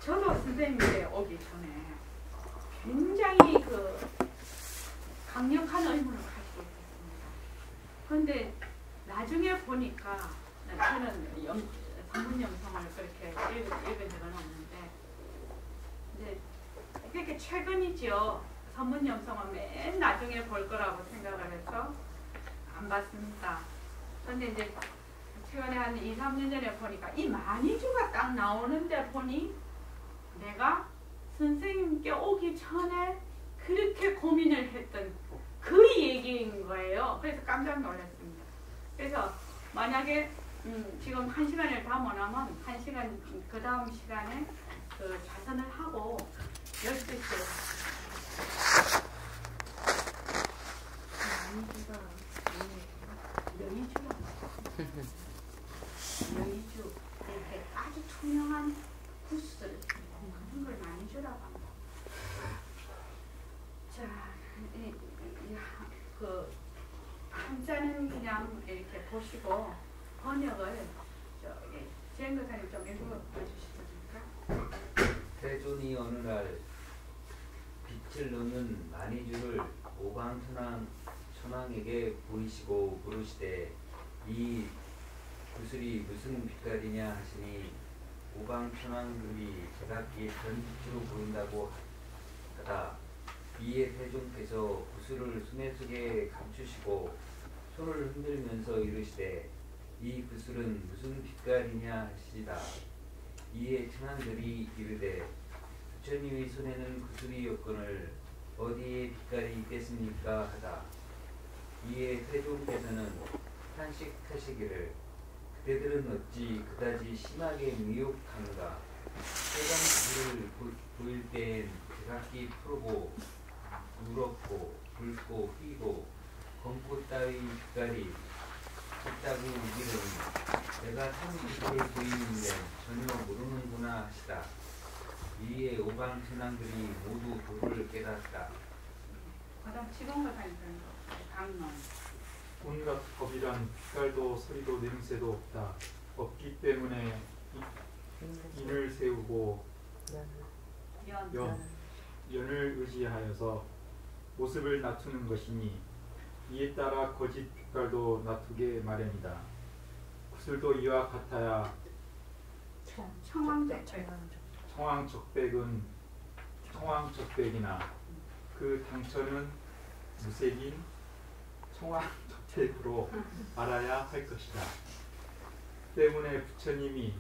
저도 선생님께 오기 전에 굉장히 그 강력한 의문을 가지고 있었습니다. 그런데 나중에 보니까 저는 산문염성을 그렇게 읽은 적은 없는데 이제 이렇게 최근이죠. 산문염성은 맨 나중에 볼 거라고 생각을 해서 안 봤습니다. 그런데 이제 최근에 한 2, 3년 전에 보니까 이 만이주가 딱 나오는데 보니 내가 선생님께 오기 전에 그렇게 고민을 했던 그 얘기인 거예요. 그래서 깜짝 놀랐습니다. 그래서 만약에 지금 1시간을 다 못하면 1시간 그 다음 시간에 그 좌선을 하고 12시에 여의주 이렇게 아주 투명한 구슬 그런 걸 많이 주라고 합니다. 자, 그 한자는 그냥 이렇게 보시고 번역을 저기 지행도사님 좀 읽어주시겠습니까? 태존이 어느 날 빛을 넣는 만이주를 오방천왕에게 보이시고 물으시되 이 구슬이 무슨 빛깔이냐 하시니 오방천왕들이 제각기 전빛으로 보인다고 하다. 이에 태종께서 구슬을 수내 속에 감추시고 손을 흔들면서 이르시되 이 구슬은 무슨 빛깔이냐 하시다. 이에 천왕들이 이르되 부처님의 손에는 구슬이 없거늘 어디에 빛깔이 있겠습니까 하다. 이에 태종께서는 탄식하시기를 그대들은 어찌 그다지 심하게 미혹한가. 빨간 구슬을 보일 때엔 제각기 푸르고 누렇고 붉고 휘고 검꽃 따위 빛깔이 있다고 이기르니 내가 참 이렇게 보이는데 전혀 모르는구나 하시다. 이에 오방천왕들이 모두 도를 깨닫다. 그다음 지금과 다니는 강론. 온갖 법이란 빛깔도 소리도 냄새도 없다. 없기 때문에 인을 세우고 연을 의지하여서 모습을 낮추는 것이니 이에 따라 거짓 빛깔도 낮추게 마련이다. 구슬도 이와 같아야 청왕적백이나 그 당처는 무색인 청왕적백으로 알아야 할 것이다. 때문에 부처님이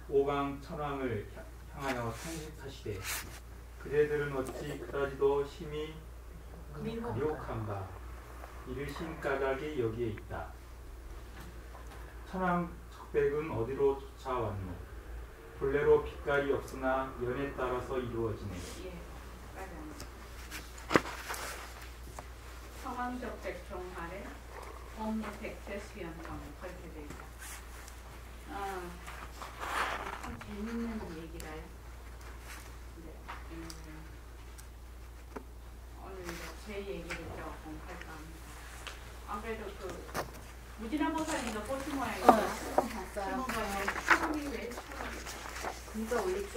오방천왕을 향하여 탄식하시되 그대들은 어찌 그다지도 심히 미혹한가. 이르신 까닭이 여기에 있다. 천왕적백은 어디로 쫓아왔노? 본래로 빛깔이 없으나 연에 따라서 이루어지네. 청왕적백 종 아래 법무백제수연성 그렇게 되어 있다. 참 재밌는 얘기라요. 오늘 제 얘기를 조금 할까 합니다. 그래도 그 무진화보살님도 보신 모양이에요. 봤어요. 처음이 왜 그러니까 원래 좀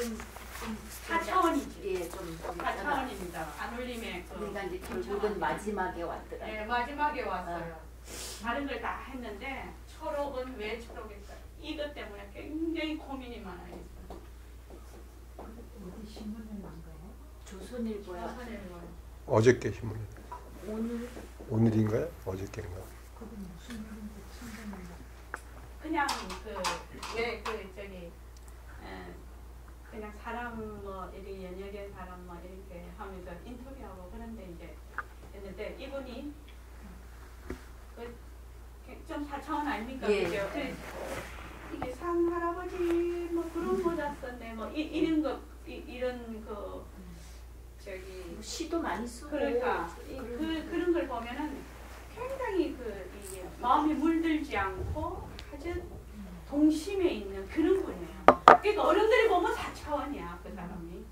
4차원이지. 예, 좀 4차원입니다. 안울림의 그 그러니까 이제 결국은 마지막에 왔더라고요. 네, 마지막에 왔어요. 다른 걸 다 했는데 초록은 왜 초록일까? 이것 때문에 굉장히 고민이 많아요. 어디 신문에 난 거예요? 조선일보야. 조선일보요. 어저께 신문에. 오늘인가요? 어저께인가? 그게 무슨 일인지 신문에 그냥 그냥 사람 뭐 이렇게 연예계 사람 뭐 이렇게 하면서 인터뷰하고 그런데 이제 했는데 이분이 좀 4차원 아닙니까? 예. 그죠? 이게 산 할아버지 뭐 그런 모자 썼네 뭐 이런 거 이런 그 저기 시도 많이 쓰고 그러니까 그런 걸 보면은 굉장히 이게 마음이 물들지 않고 아주 동심에 있는 그런 분이에요. 그러니까 어른들이 보면 4차원이야 그 사람이.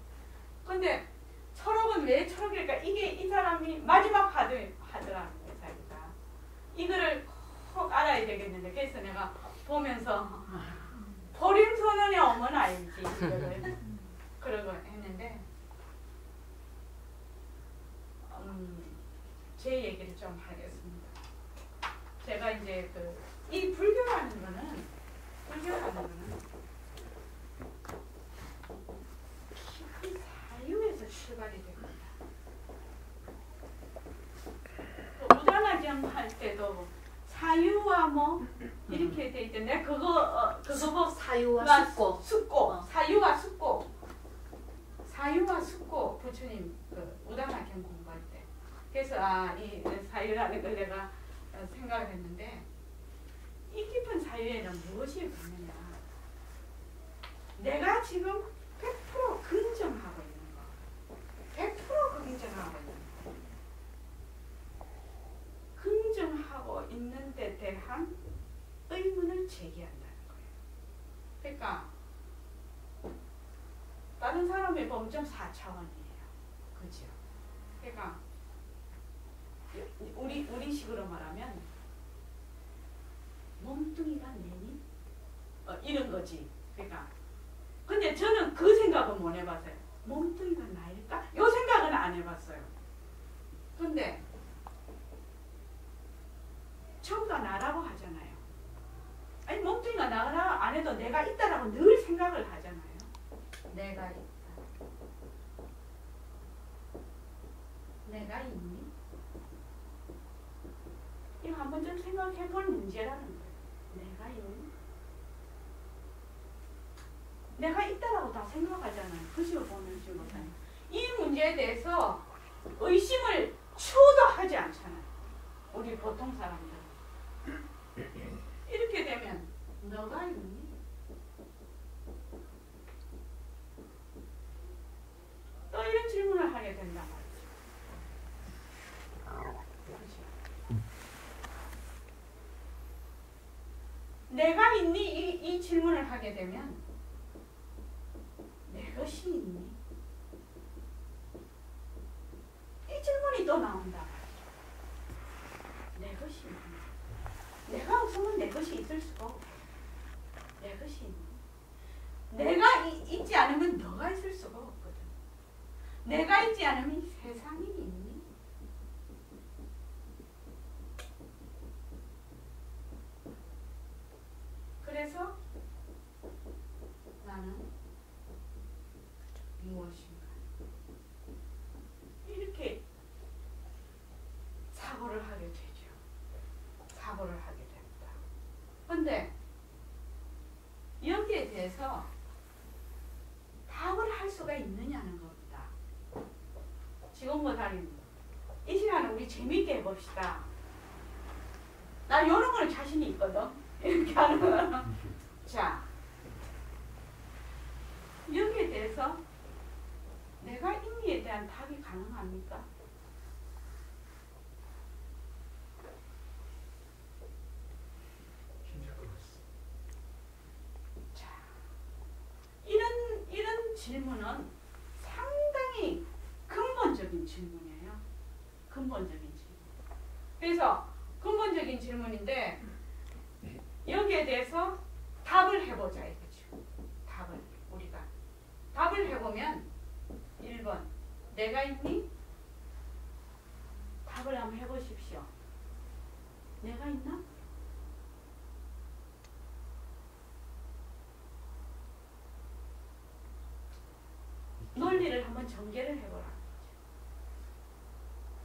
근데 초록은 왜 초록일까? 이게 이 사람이 마지막 하더라는 거예요 자기가. 이거를 꼭 알아야 되겠는데 그래서 내가 보면서 보림선언에 오면 알지 이거를 있던데 그거 뭐 사유와 숙고. 숙고 사유와 숙고 부처님 그 우다나경 공부할 때 그래서 이 사유라는 걸 내가 생각을 했는데 이 깊은 사유에는 무엇이 보느냐 내가 지금 100% 긍정하고 있는 거 100% 긍정하고 있는 거 긍정하고 있는 데 대한 의문을 제기한다는 거예요. 그러니까 다른 사람이 보면 좀 4차원이에요. 그죠? 그러니까 우리식으로 말하면 몸뚱이가 내니? 이런 거지. 그러니까 근데 저는 그 생각은 못 해봤어요. 몸뚱이가 나일까? 이 생각은 안 해봤어요. 근데 저가 나라고 하잖아요. 아니 몸뚱이가 나라 안 해도 내가 있다라고 늘 생각을 하잖아요. 내가 있다. 내가 있니? 이거 한번 좀 생각해 볼 문제라는 거예요. 내가 있니? 내가 있다라고 다 생각하잖아요. 그죠? 보는지 못하니. 이 문제에 대해서 의심을 추도 하지 않잖아요. 우리 보통 사람들. 이렇게 되면 너가 있니? 또 이런 질문을 하게 된단 말이죠. 그렇죠? 내가 있니? 이 질문을 하게 되면 내 것이 있니? 이 질문이 또 나온단 말이죠. 내 것이 있니? 내가 없으면 내 것이 있을 수가 없고 내 것이 있니? 내가 있지 않으면 너가 있을 수가 없거든. 내가 있지 않으면 세상이 있니? 그래서 나는 무엇인가 이렇게 사고를 하게 되죠. 사고를 하게 됩니다. 그런데 여기에 대해서 답을 할 수가 있느냐는 겁니다. 지금 못하는 이 시간에 우리 재밌게 해봅시다. 나 이런 걸 자신이 있거든. 이렇게 하는 거. 자, 여기에 대해서 내가 있니에 대한 답이 가능합니까? 자, 이런 질문은 상당히 근본적인 질문이에요. 근본적인 질문. 그래서 근본적인 질문인데 여기에 대해서 답을 해보자 이거죠. 우리가 답을 해보면 1번 내가 있니? 답을 한번 해보십시오. 내가 있나? 논리를 한번 전개를 해보라.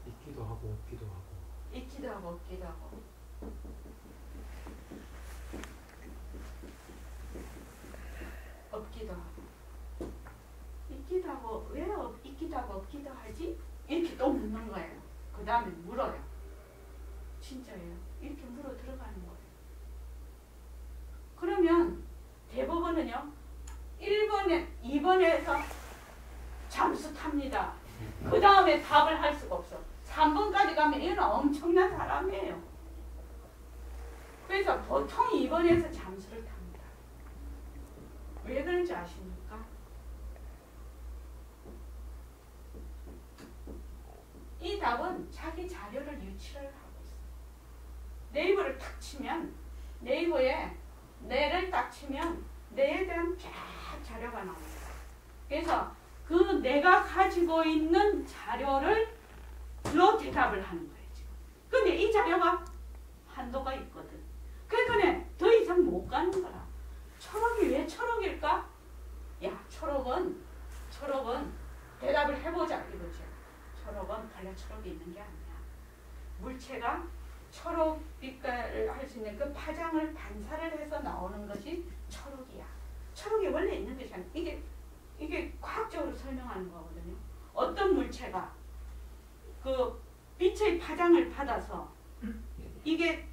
있기도 하고 없기도 하고. 있기도 하고 없기도 하고. 없기도 하고. 있기도 하고 왜 있기도 하고 없기도 하지? 이렇게 또 묻는 거예요. 그 다음에 물어요. 진짜예요. 이렇게 물어 들어가는 거예요. 그러면 대법원은요. 1번에 2번에서 잠수 탑니다. 그 다음에 답을 할 수가 없어. 3번까지 가면 얘는 엄청난 사람이에요. 그래서 보통 2번에서 잠수를 탑니다. 왜 그런지 아십니까? 이 답은 자기 자료를 유치를 하고 있어요. 네이버를 탁 치면 네이버에 내를 딱 치면 내에 대한 쫙 자료가 나옵니다. 그래서 그 내가 가지고 있는 자료를 로 대답을 하는 거예요. 지금. 근데 이 자료가 한도가 있거든. 그러니까 더 이상 못 가는 거라. 초록이 왜 초록일까? 야, 초록은 대답을 해보자 이거죠. 초록은 원래 초록이 있는 게 아니야. 물체가 초록 빛깔을 할 수 있는 그 파장을 반사를 해서 나오는 것이 초록이야. 초록이 원래 있는 것이 아니야. 이게 과학적으로 설명하는 거거든요. 어떤 물체가 그 빛의 파장을 받아서 이게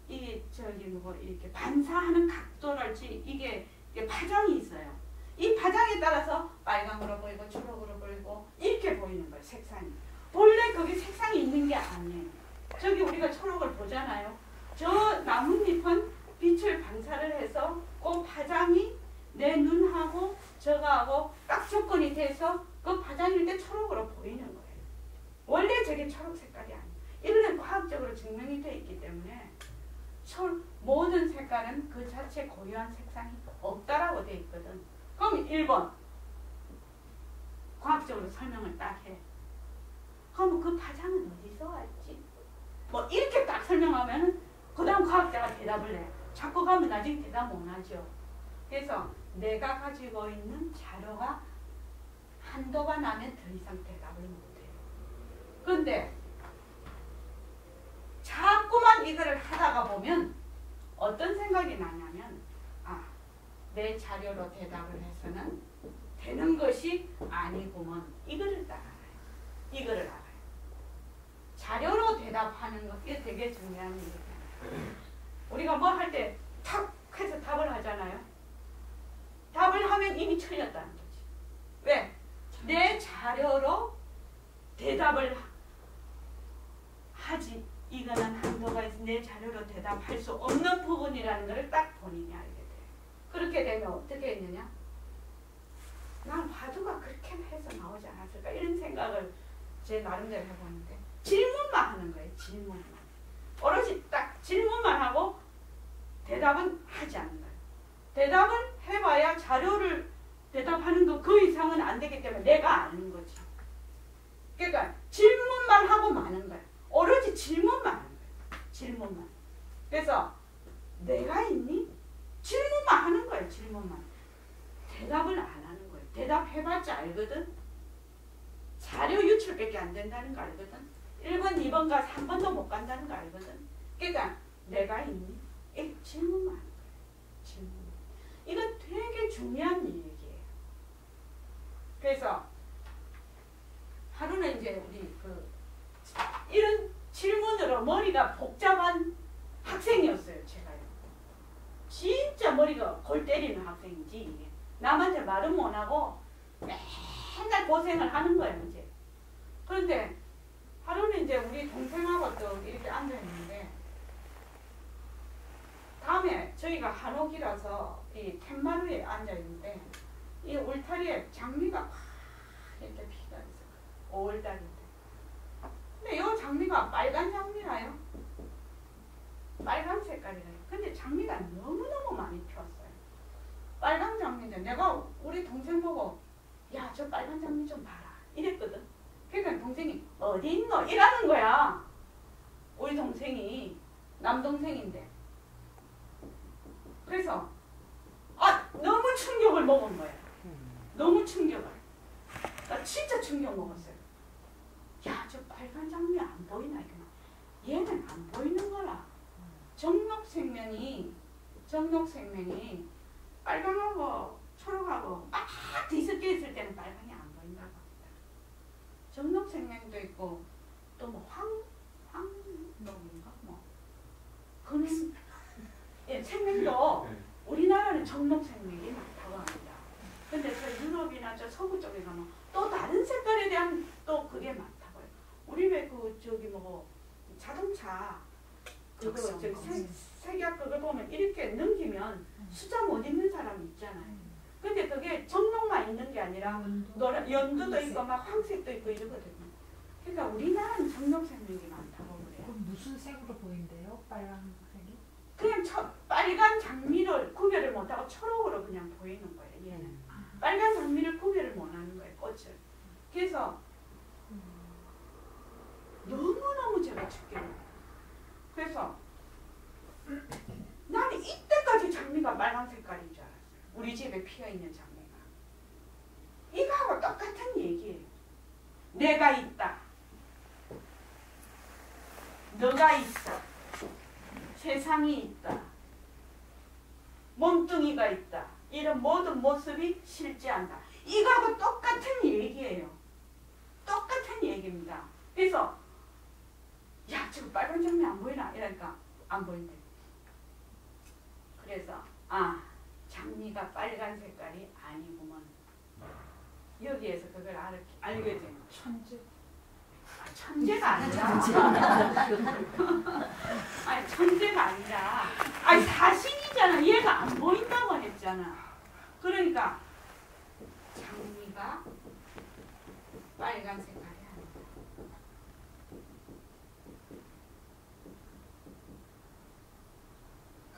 이렇게 반사하는 각도랄지 이게 파장이 있어요. 이 파장에 따라서 빨강으로 보이고 초록으로 보이고 이렇게 보이는 거예요. 색상이. 원래 거기 색상이 있는 게 아니에요. 저기 우리가 초록을 보잖아요. 저 나뭇잎은 빛을 반사를 해서 그 파장이 내 눈하고 저거하고 딱 조건이 돼서 그 파장일 때 초록으로 보이는 거예요. 원래 저게 초록 색깔이 아니에요. 이거는 과학적으로 증명이 되어 있기 때문에 모든 색깔은 그 자체 고유한 색상이 없다라고 되어 있거든. 그럼 1번 과학적으로 설명을 딱 해. 그럼 그 파장은 어디서 왔지? 뭐 이렇게 딱 설명하면 그 다음 과학자가 대답을 해. 자꾸 가면 나중에 대답 못 하죠. 그래서 내가 가지고 있는 자료가 한도가 나면 더 이상 대답을 못해요. 그런데 자꾸만 이거를 하다가 보면 어떤 생각이 나냐면 내 자료로 대답을 해서는 되는 것이 아니구먼. 이거를 딱 알아요. 이거를 알아요. 자료로 대답하는 거 이게 되게 중요한 일이에요. 우리가 뭐 할 때 탁 해서 답을 하잖아요. 답을 하면 이미 틀렸다는 거지. 왜? 내 자료로 대답을 하지. 이거는 한도가 있어. 내 자료로 대답할 수 없는 부분이라는 것을 딱 본인이 알게 돼요. 그렇게 되면 어떻게 했느냐? 난 화두가 그렇게 해서 나오지 않았을까? 이런 생각을 제 나름대로 해보는데 질문만 하는 거예요. 질문만. 오로지 딱 질문만 하고 대답은 하지 않는 거예요. 대답을 해봐야 자료를 대답하는 거 그 이상은 안 되기 때문에 내가 아는 거지. 그러니까 질문만 하고 마는 거예요. 오로지 질문만 하는 거예요. 질문만. 그래서 내가 있니? 질문만 하는 거예요. 질문만. 대답을 안 하는 거예요. 대답해봤자 알거든. 자료 유출밖에 안 된다는 거 알거든. 1번, 2번과 3번도 못 간다는 거 알거든. 그러니까 내가 있니? 이 질문만 하는 거예요. 질문. 이건 되게 중요한 얘기예요. 그래서 하루는 이제 우리 이런 질문으로 머리가 복잡한 학생이었어요. 제가요. 진짜 머리가 골 때리는 학생이지 이게. 남한테 말은 못하고 맨날 고생을 하는 거예요. 이제. 그런데 하루는 이제 우리 동생하고 또 이렇게 앉아있는데 다음에 저희가 한옥이라서 이 툇마루에 앉아있는데 이 울타리에 장미가 막 이렇게 피가 있어요. 5월달인데. 근데 이 장미가 빨간 장미라요. 빨간 색깔이래요. 근데 장미가 너무너무 많이 피었어요. 빨간 장미인데 내가 우리 동생 보고 야, 저 빨간 장미 좀 봐라. 이랬거든. 그러니까 동생이 어디 있노? 이라는 거야. 우리 동생이 남동생인데. 그래서 너무 충격을 먹은 거야. 너무 충격을. 나 진짜 충격 먹었어요. 야, 저 빨간 장미 안 보이나? 얘는 안 보이는 거라. 정록생명이 빨강하고 초록하고 막 뒤섞여 있을 때는 빨강이 안 보인다고 합니다. 정록생명도 있고 또 뭐 황록인가 뭐 그런 생명도 우리나라는 정록생명이 많다고 합니다. 근데 저 유럽이나 저 서구 쪽에 가면 또 다른 색깔에 대한 또 그게 많다고 해요. 우리 왜 자동차 그거 색약 그걸 보면 이렇게 넘기면 숫자 못 읽는 사람이 있잖아요. 근데 그게 정록만 있는 게 아니라 연두도 있고 막 황색도 있고 이러거든요. 그러니까 우리나라는 정록생명이 많다고 그래요. 그럼 무슨 색으로 보인대요? 빨간색이? 그냥 빨간 장미를 구별을 못하고 초록으로 그냥 보이는 거예요. 얘는 빨간 장미를 구별을 못하는 거예요. 꽃을. 그래서 너무너무 제가 죽겠어요. 그래서 나는 이때까지 장미가 빨간 색깔인 줄 알았어요. 우리 집에 피어있는 장미가. 이거하고 똑같은 얘기예요. 내가 있다. 너가 있다. 세상이 있다. 몸뚱이가 있다. 이런 모든 모습이 실제한다. 이거하고 똑같은 얘기예요. 똑같은 얘기입니다. 그래서 야 지금 빨간 장미 안 보이나? 이러니까 안 보인대. 그래서 아 장미가 빨간 색깔이 아니구먼. 여기에서 그걸 알게 된 거예요. 천재. 천재가 아니라 아니 천재가 아니라 아니 사실이잖아. 얘가 안 보인다고 했잖아. 그러니까 장미가 빨간 색깔이 아니다.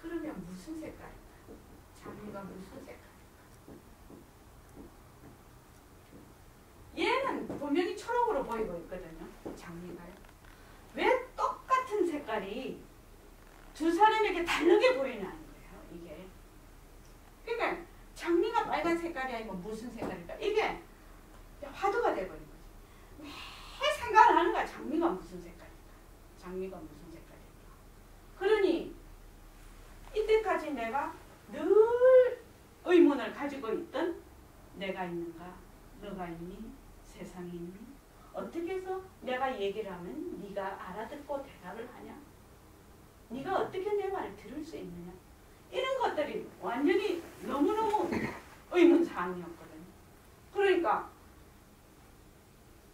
그러면 무슨 색깔일까? 장미가 무슨 색깔일까? 얘는 분명히 초록으로 보이고 있거든요. 장미가요. 왜 똑같은 색깔이 두 사람에게 다르게 보이는 거예요. 이게. 그러니까 장미가 빨간 색깔이 아니고 무슨 색깔일까? 이게 화두가 돼버린 거죠. 매 생각을 하는 거야. 장미가 무슨 색깔일까? 장미가 무슨 색깔일까? 그러니 이때까지 내가 늘 의문을 가지고 있던 내가 있는가? 너가 있니? 세상이 있니? 어떻게 해서 내가 얘기를 하면 네가 알아듣고 대답을 하냐? 네가 어떻게 내 말을 들을 수 있느냐? 이런 것들이 완전히 너무너무 의문사항이었거든요. 그러니까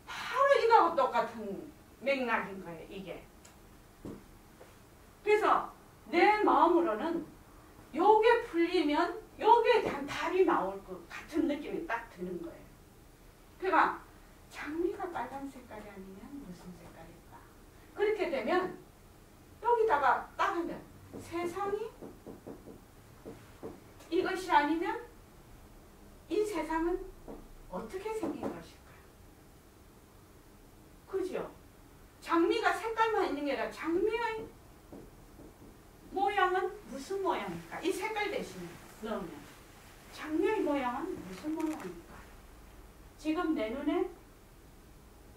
바로 이거하고 똑같은 맥락인 거예요. 이게. 그래서 내 마음으로는 요게 풀리면 요게 대한 답이 나올 것 같은 느낌이 딱 드는 거예요. 그러니까 장미가 빨간 색깔이 아니면 무슨 색깔일까? 그렇게 되면 여기다가 딱 하면 세상이 이것이 아니면 이 세상은 어떻게 생긴 것일까? 그죠? 장미가 색깔만 있는 게 아니라 장미의 모양은 무슨 모양일까? 이 색깔 대신에 넣으면 장미의 모양은 무슨 모양일까? 지금 내 눈에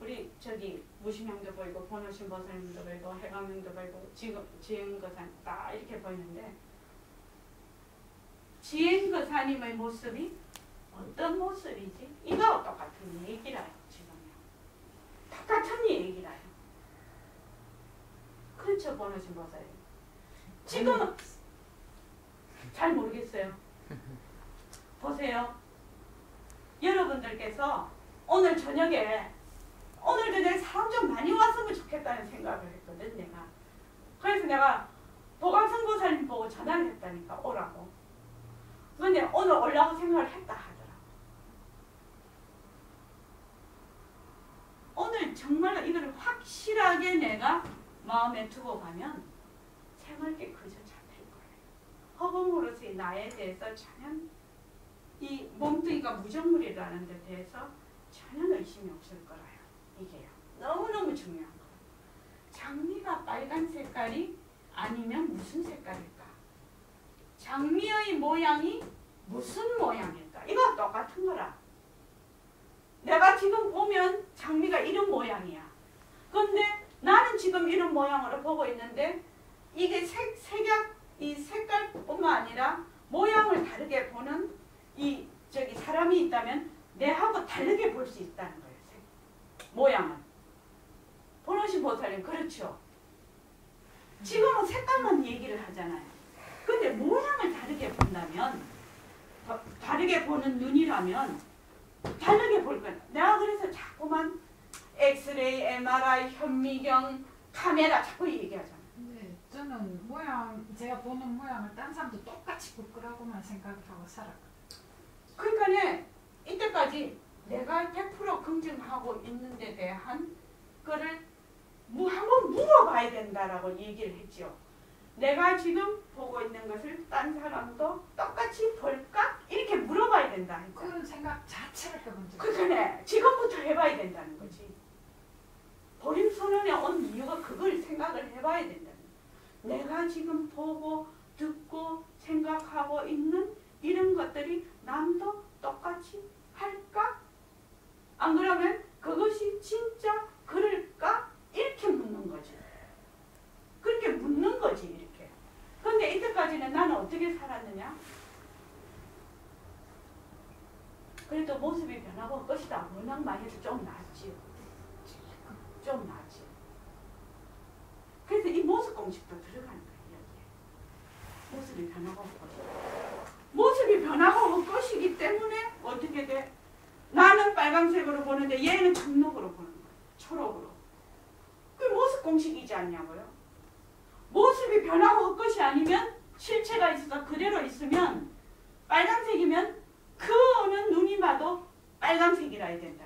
우리 저기 무심형도 보이고 보노신보살님도 보이고 해광명도 보이고 지금 지행거산 딱 이렇게 보이는데 지행거사님의 모습이 어떤 모습이지? 이거와 똑같은 얘기라요. 지금요. 똑같은 얘기라요. 그렇죠, 보노신보살님. 지금은 잘 모르겠어요. 보세요. 여러분들께서 오늘 저녁에 오늘도 내가 사람 좀 많이 왔으면 좋겠다는 생각을 했거든. 내가. 그래서 내가 보감선보살님 보고 전화를 했다니까 오라고. 그런데 오늘 오려고 생각을 했다 하더라고. 오늘 정말 이걸 확실하게 내가 마음에 두고 가면 생활게 그저 잡힐 거예요. 허공으로서의 나에 대해서 전혀 이 몸뚱이가 무정물이라는 데 대해서 전혀 의심이 없을 거라요. 이게요. 너무너무 중요한 거예요. 장미가 빨간 색깔이 아니면 무슨 색깔일까? 장미의 모양이 무슨 모양일까? 이거 똑같은 거라. 내가 지금 보면 장미가 이런 모양이야. 그런데 나는 지금 이런 모양으로 보고 있는데 이게 색약, 이 색깔뿐만 아니라 모양을 다르게 보는 이 저기 사람이 있다면 내하고 다르게 볼 수 있다는 거예요. 모양은. 보노신보살님 그렇죠. 지금은 색깔만 얘기를 하잖아요. 근데 모양을 다르게 본다면 다르게 보는 눈이라면 다르게 볼 거야. 내가 그래서 자꾸만 엑스레이, MRI, 현미경, 카메라 자꾸 얘기하잖아. 근데 저는 모양, 제가 보는 모양을 딴 사람도 똑같이 볼 거라고만 생각을 하고 살았거든요. 그러니까 이때까지 내가 100% 긍정하고 있는 데 대한 거를 한번 물어봐야 된다라고 얘기를 했죠. 내가 지금 보고 있는 것을 딴 사람도 똑같이 볼까? 이렇게 물어봐야 된다. 그런 생각 자체를 해본 적이 그러네. 지금부터 해봐야 된다는 거지. 보림선언에 온 이유가 그걸 생각을 해봐야 된다는 거야. 내가 지금 보고 듣고 생각하고 있는 이런 것들이 남도 똑같이 할까? 안 그러면 그것이 진짜 그럴까? 이렇게 묻는 거지. 그래도 모습이 변하고 할 것이다. 워낙 많이 해도 좀 낫지요. 좀 낫지. 그래서 이 모습 공식도 들어가는 거예요. 여기에. 모습이 변하고 할 것이다. 모습이 변하고 할 것이기 때문에 어떻게 돼? 나는 빨간색으로 보는데 얘는 청록으로 보는 거예요. 초록으로. 그게 모습 공식이지 않냐고요. 모습이 변하고 할 것이 아니면 실체가 있어서 그대로 있으면 빨간색이면 그 어느 눈이 봐도 빨간색이라 해야 된다.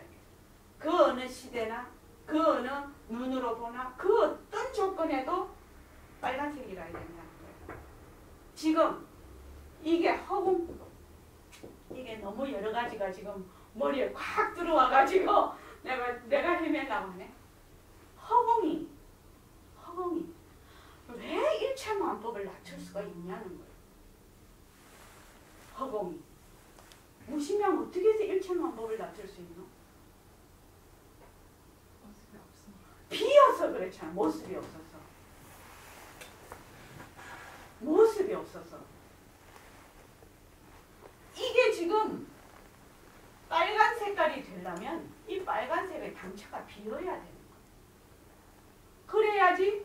그 어느 시대나 그 어느 눈으로 보나 그 어떤 조건에도 빨간색이라 해야 된다는 거예요. 지금 이게 허공, 이게 너무 여러 가지가 지금 머리에 콱 들어와 가지고 내가 헤매려고 하네. 허공이 왜 일체만법을 낮출 수가 있냐는 거예요. 허공이 무시면 어떻게 해서 일체만법을 낮출 수 있노? 모습이 없으니까. 비어서 그렇잖아. 모습이 없어서. 모습이 없어서. 이게 지금 빨간 색깔이 되려면 이 빨간색의 당처가 비어야 되는 거야. 그래야지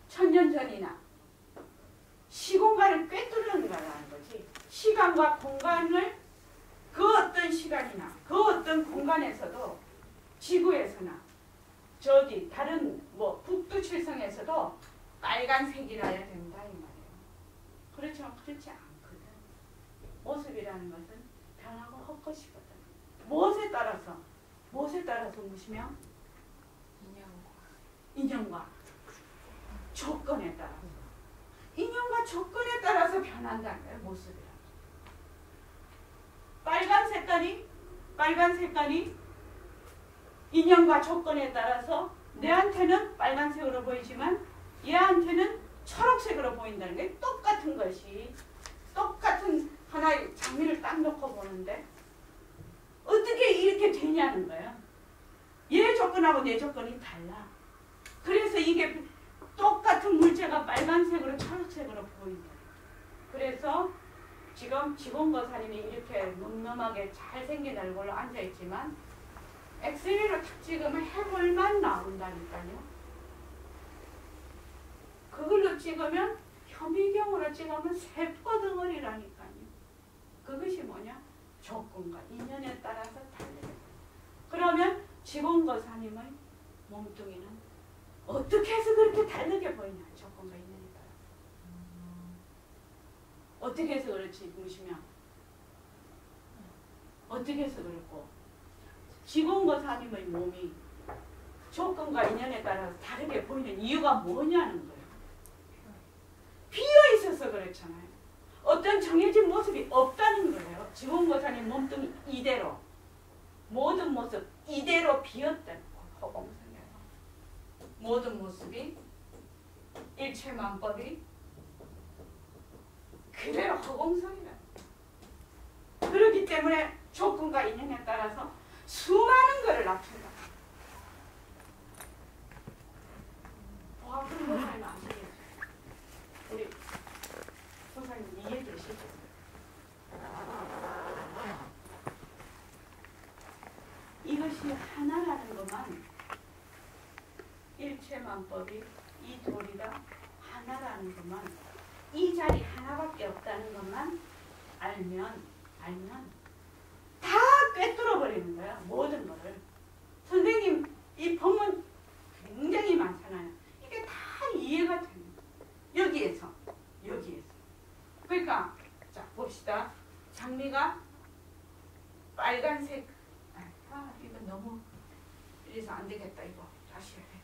천년 전이나 시공간을 꿰뚫는 거라는 거지. 시간과 공간을 그 어떤 시간이나 그 어떤 공간에서도 지구에서나 저기 다른 뭐 북두칠성에서도 빨간색이라야 된다 이 말이에요. 그렇지만 그렇지 않거든. 모습이라는 것은 변하고 헛것이거든. 무엇에 따라서 무시며 인연과 조건에 따라서 인연과 조건에 따라서 변한다는 거예요. 모습이란. 빨간 색깔이 인연과 조건에 따라서 내한테는 빨간색으로 보이지만 얘한테는 초록색으로 보인다는 게 똑같은 것이 똑같은 하나의 장미를 딱 놓고 보는데 어떻게 이렇게 되냐는 거야. 얘 조건하고 내 조건이 달라. 그래서 이게 똑같은 물체가 빨간색으로 초록색으로 보인다. 그래서 지금 지공거사님이 이렇게 늠름하게 잘생긴 얼굴로 앉아있지만 엑스레이로 탁 찍으면 해골만 나온다니까요. 그걸로 찍으면 현미경으로 찍으면 세포 덩어리라니까요. 그것이 뭐냐? 조건과 인연에 따라서 달라요. 그러면 지공거사님의 몸뚱이는 어떻게 해서 그렇게 다르게 보이냐? 조건과 인연에 따라. 어떻게 해서 그렇지? 보시면 어떻게 해서 그렇고 지공거사님의 몸이 조건과 인연에 따라서 다르게 보이는 이유가 뭐냐는 거예요. 비어있어서 그렇잖아요. 어떤 정해진 모습이 없다는 거예요. 지공거사님 몸뚱이 이대로 모든 모습 이대로 비었다는 허공성이에요. 모든 모습이 일체만법이 그대로 허공성이라. 그렇기 때문에 조건과 인연에 따라서 수많은 것을 낮춘다. 와, 그런 거 잘 아시겠죠? 우리 선생님 이해되시죠? 이것이 하나라는 것만 일체만법이 이 도리가 하나라는 것만 이 자리 하나밖에 없다는 것만 알면 다 꿰뚫어 버리는 거야. 모든 거를. 선생님 이 법문 굉장히 많잖아요. 이게 다 이해가 되는 거야. 여기에서 그러니까 자 봅시다. 장미가 빨간색. 이거 너무 이래서 안 되겠다. 이거 다시 해야 돼.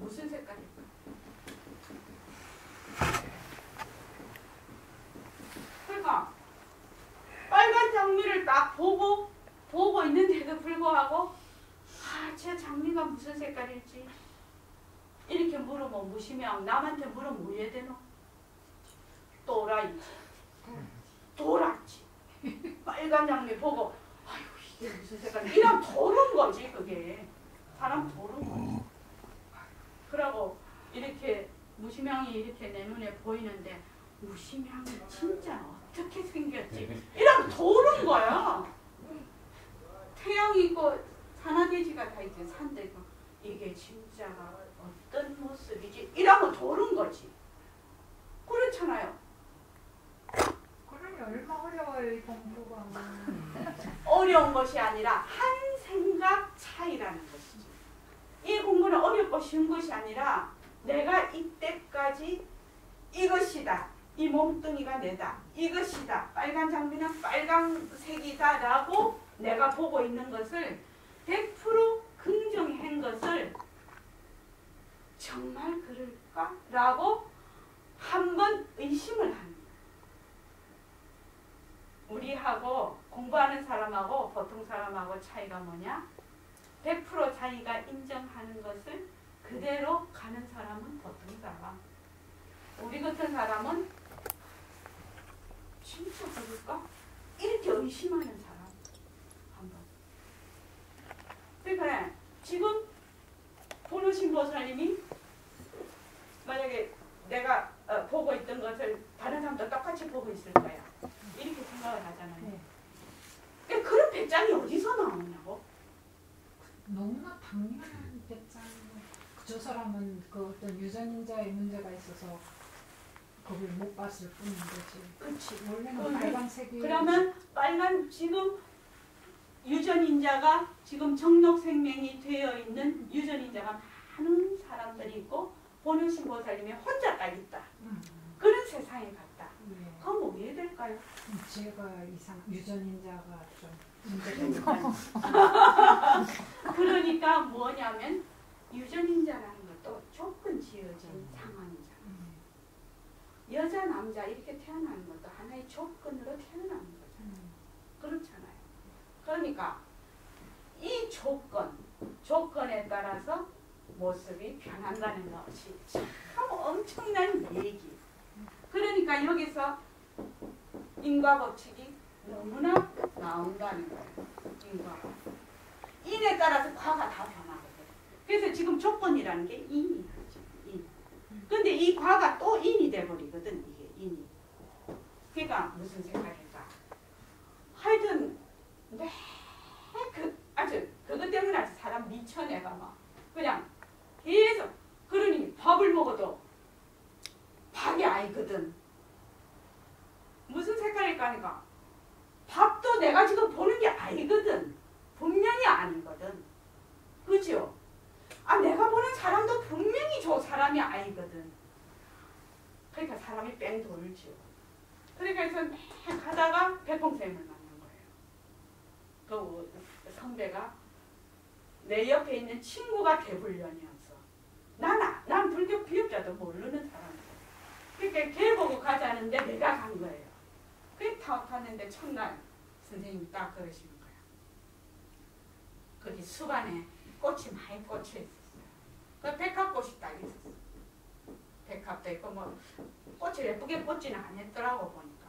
무슨 색깔일까? 그러니까 빨간 장미를 딱 보고 있는데도 불구하고 제 장미가 무슨 색깔일지 이렇게 물으면 무시면 남한테 물으면 뭐 해야 되노? 이게 무슨 색깔? 이런 도른 거지 그게. 사람 도른 거지. 그러고 이렇게 무심양이 이렇게 내 눈에 보이는데 무심양이 진짜 어떻게 생겼지? 이러면 도른 거야. 태양이 있고 산화돼지가 다 있지. 산도 있고 이게 진짜 어떤 모습이지? 이러면 도른 거지. 그렇잖아요. 그러니 얼마 어려워요 이 공부가. 어려운 것이 아니라 한 생각 차이라는 것이지. 이 공부는 어렵고 쉬운 것이 아니라 내가 이때까지 이것이다. 이 몸뚱이가 내다. 이것이다. 빨간 장비는 빨간색이다 라고 내가 보고 있는 것을 100% 긍정한 것을 정말 그럴까? 라고 한번 의심을 합니다. 우리하고 공부하는 사람하고 보통 사람하고 차이가 뭐냐? 100% 자기가 인정하는 것을 그대로 가는 사람은 보통 사람. 우리 같은 사람은 진짜 그럴까? 이렇게 의심하는 사람. 한번. 그러니까 지금 보노신보살님이 만약에 내가 보고 있던 것을 다른 사람도 똑같이 보고 있을 거야. 이렇게 생각을 하잖아요. 네. 그러니까 그런 배짱이 어디서 나오냐고. 너무나 당연한 배짱. 저 사람은 그 어떤 유전인자의 문제가 있어서 그걸 못 봤을 뿐인 거지. 그렇지. 원래는 빨간색이. 그러면 빨간 지금 유전인자가 지금 정록생명이 되어 있는 유전인자가 많은 사람들이 있고 보노신보살님이 혼자 딱 있다. 그런 세상에 갔다. 예. 그럼 왜 될까요? 제가 유전인자가 좀 문제가 있다. 그러니까 뭐냐면 유전인자라는 것도 조건 지어진 상황이잖아. 여자 남자 이렇게 태어나는 것도 하나의 조건으로 태어나는 거잖아. 그렇잖아요. 그러니까 이 조건에 따라서 모습이 변한다는 것이 참 엄청난 얘기. 그러니까 여기서 인과법칙이 너무나 나온다는 거예요. 인과법. 인에 따라서 과가 다 변하거든. 그래서 지금 조건이라는 게 인이지. 인. 근데 이 과가 또 인이 돼버리거든. 이게 인이. 그러니까 무슨 생각일까? 하여튼 그것 때문에 아주 사람 미쳐내가 막 그냥 계속 그러니 밥을 먹어도 밥이 아니거든. 무슨 색깔일까 하니까 밥도 내가 지금 보는 게 아니거든. 분명히 아니거든. 그죠? 내가 보는 사람도 분명히 저 사람이 아니거든. 그러니까 사람이 뺑 돌죠. 그러니까 그래서 가다가 백홍쌤을 만난 거예요. 그 선배가 내 옆에 있는 친구가 대불련이었어. 난 불교 비협자도 모르는 사람이야. 그러니까 걔 보고 가자는데 내가 간 거예요. 그래 다 갔는데 첫날 선생님이 딱 그러시는 거야. 거기 수반에 꽃이 많이 꽂혀 있었어요. 그 백합꽃이 딱 있었어. 백합도 있고 뭐 꽃을 예쁘게 꽂지는 않았더라고 보니까.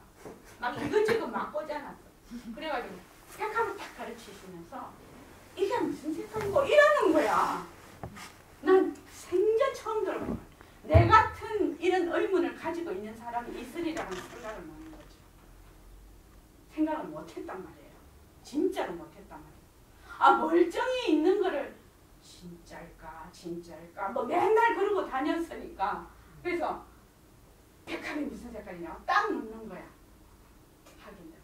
막 이것저것 막 꽂아놨어. 그래가지고 백합을 딱 가르치시면서 이게 무슨 색깔이고 이러는 거야. 난 생전 처음 들어본 거야. 내 같은 이런 의문을 가지고 있는 사람이 있으리라는 생각을 못한 거지. 생각을 못했단 말이에요. 진짜로 못했단 말이에요. 멀쩡히 있는 거를 진짜일까 뭐 맨날 그러고 다녔으니까. 그래서 백합이 무슨 색깔이냐고 딱 묻는 거야. 하긴 내가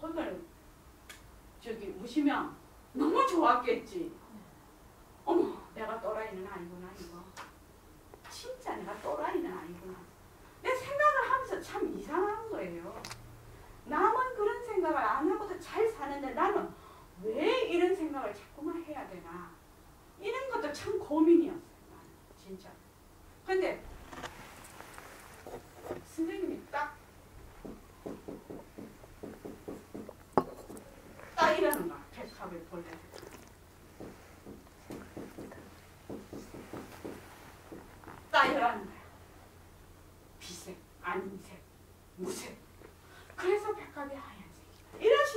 그걸 저기 무시면 너무 좋았겠지. 어머 내가 또라이는 아니구나 이거. 진짜 내가 또라이는 아니구나. 내 생각을 하면서 참 이상한 거예요. 남은 그런 생각을 안 하고도 잘 사는데 나는 왜 이런 생각을 자꾸만 해야 되나. 이런 것도 참 고민이었어요. 나는 진짜. 근데 선생님이 딱 이러는 거야. 백합을 볼래. 딱 이러는 거야. 비색, 안색, 무색. 그래서 백합이 하얀색이다. 이러시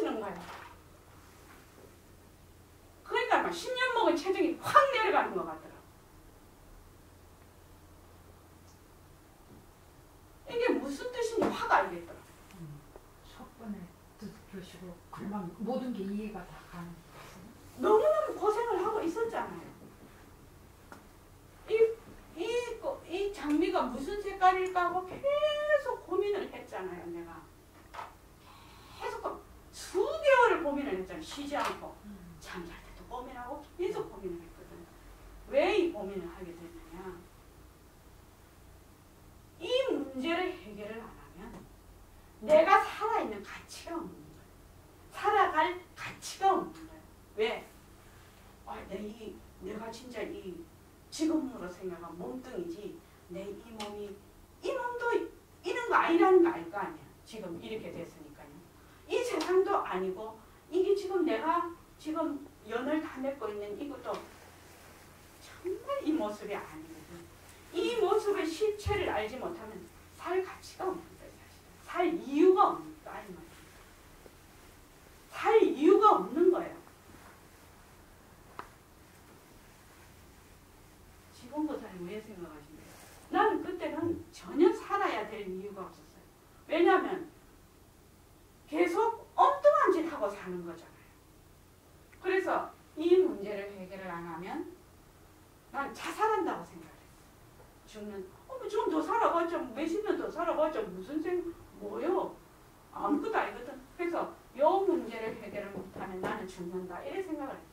이게 무슨 뜻인지 확 알겠더라. 첫번에 들으시고 금방 모든 게 이해가 다 가는. 너무너무 고생을 하고 있었잖아요. 이 장미가 무슨 색깔일까 하고 계속 고민을 했잖아요. 내가 계속 수개월을 고민을 했잖아요. 쉬지 않고 잠잘 때도 고민하고 계속 고민을 했거든. 왜 이 고민을 하게 됐느냐, 이 문제를 해결을 안 하면 내가 살아있는 가치가 없는 거예요. 살아갈 가치가 없는 거예요. 왜? 내가 진짜 지금으로 생각하면 몸뚱이지, 내 이 몸이, 이 몸도 이런 거 아니라는 거 알 거 아니야. 지금 이렇게 됐으니까요. 이 세상도 아니고, 이게 지금 내가 지금 연을 다 맺고 있는 이것도 정말 이 모습이 아니거든. 이 모습의 실체를 알지 못하면 살 가치가 없는 거야. 살 이유가 없는 거야. 살 이유가 없는 거예요. 지공보살이 왜 생각하신대요? 나는 그때는 전혀 살아야 될 이유가 없었어요. 왜냐하면 계속 엉뚱한 짓 하고 사는 거잖아요. 그래서 이 문제를 해결을 안 하면 난 자살한다고 생각했어. 좀 더 살아봤자, 몇십 년 더 살아봤자 무슨 뭐요? 아무것도 아니거든. 그래서 이 문제를 해결을 못하면 나는 죽는다, 이래 생각을 했어.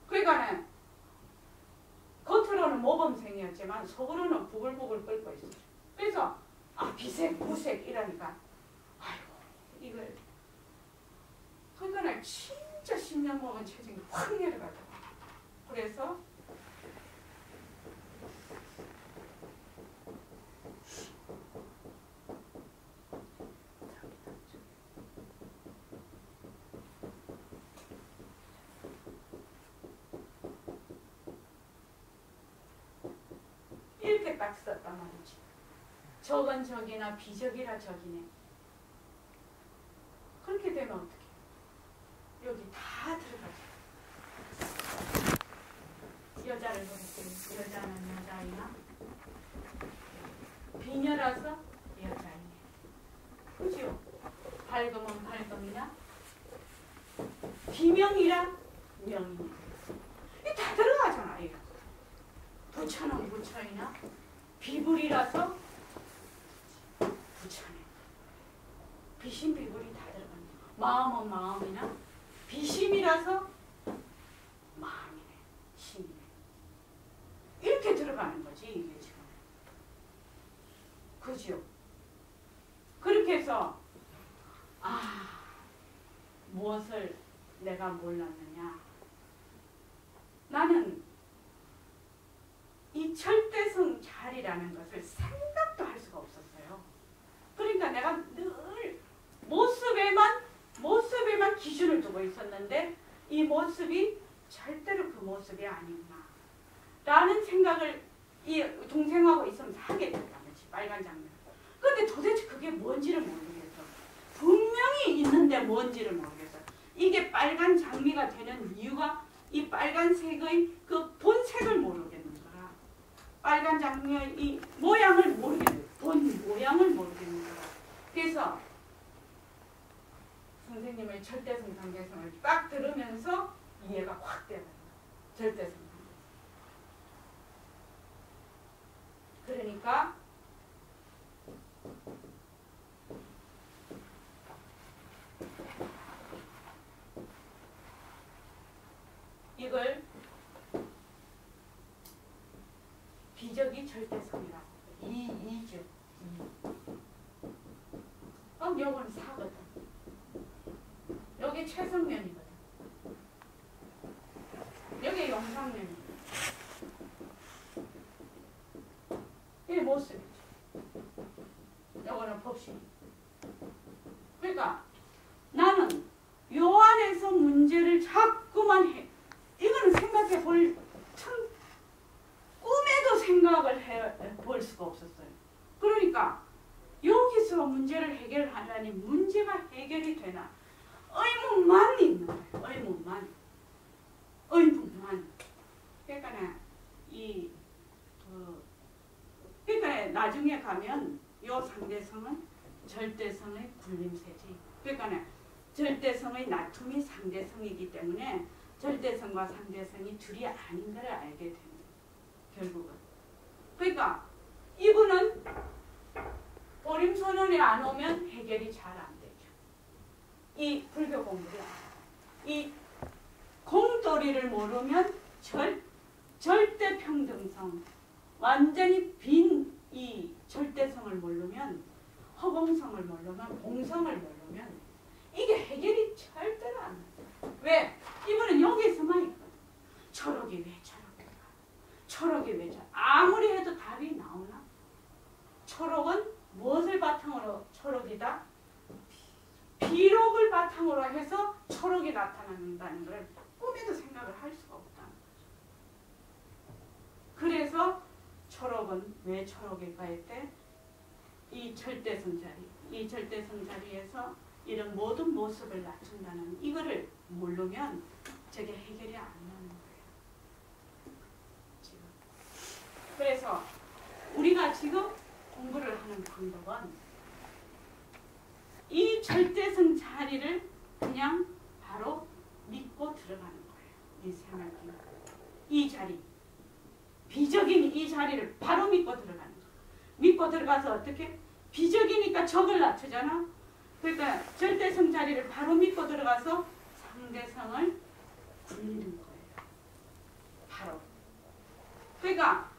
그러니까 겉으로는 모범생이었지만 속으로는 부글부글 끓고 있어요. 그래서 비색, 무색 이러니까 이걸, 그러니까 진짜 10년 먹은 체중이 확 내려가더라고. 그래서 이렇게 딱 썼단 말이지. 적은 적이나 비적이라 적이네. 그렇게 되면 어떡해? 여기 다 들어가죠. 여자를 보겠어요. 여자는 여자이나 비녀라서 여자이네. 그죠? 밝으면 밝음이나 비명이라 명이네. 이게 다 들어가잖아. 이거. 부처는 부처이나 비불이라서 부처네. 비심 비불이 다 들어간다. 마음은 마음이나 비심이라서 마음이네. 심이네. 이렇게 들어가는 거지 이게 지금. 그죠? 그렇게 해서 무엇을 내가 몰랐느냐. 나는 이 절대성 자리라는 것을 생각도 할 수가 없었어요. 그러니까 내가 늘 모습에만 기준을 두고 있었는데 이 모습이 절대로 그 모습이 아니구나 라는 생각을 이 동생하고 있으면서 하게 됐단 말이지. 빨간 장면. 근데 도대체 그게 뭔지를 모르겠어. 분명히 있는데 뭔지를 모르겠어. 이게 빨간 장미가 되는 이유가 이 빨간색의 그 본색을 모르겠는 거라. 빨간 장미의 이 모양을 모르겠는, 본 모양을 모르겠는 거라. 그래서 선생님의 절대성 관계성을 딱 들으면서 이해가 확 되는 거야. 절대성 관계성. 그러니까 이걸 비적이 절대성이라고. 이죠. 그럼 요건 사거든. 여기 최성면이거든. 여기 영상면이거든. 이게 모습이죠. 요거는 법식. 그러니까 나는 요 안에서 문제를 자꾸만 해. 이거는 생각해 볼, 참 꿈에도 생각을 해볼 수가 없었어요. 그러니까 여기서 문제를 해결하려니 문제가 해결이 되나? 의문만 있는 거예요. 의문만. 그러니까 그러니까 나중에 가면 요 상대성은 절대성의 굴림세지. 그러니까 절대성의 나툼이 상대성이기 때문에 절대성과 상대성이 둘이 아닌 걸 알게 됩니다. 결국은. 그러니까 이분은 보림선언에 안 오면 해결이 잘 안 되죠. 이 불교 공부를 이 공도리를 모르면 절대 평등성, 완전히 빈 이 절대성을 모르면, 허공성을 모르면, 공성을 모르면 이게 해결이 절대로 안 돼요. 왜? 이분은 여기서만 있거든. 초록이 왜 초록인가? 초록이 왜 초록? 아무리 해도 답이 나오나? 초록은 무엇을 바탕으로 초록이다? 비록을 바탕으로 해서 초록이 나타난다는 걸 꿈에도 생각을 할 수가 없다는 거죠. 그래서 초록은 왜 초록일까 할 때 이 절대성 자리에서 이런 모든 모습을 낮춘다는 이거를 모르면 저게 해결이 안 나는 거예요. 지금. 그래서 우리가 지금 공부를 하는 방법은 이 절대성 자리를 그냥 바로 믿고 들어가는 거예요. 이 생활기는. 이 자리. 비적인 이 자리를 바로 믿고 들어가는 거예요. 믿고 들어가서 어떻게? 비적이니까 적을 낮추잖아. 그러니까 절대성 자리를 바로 믿고 들어가서 상대성을 굴리는 거예요. 바로. 그러니까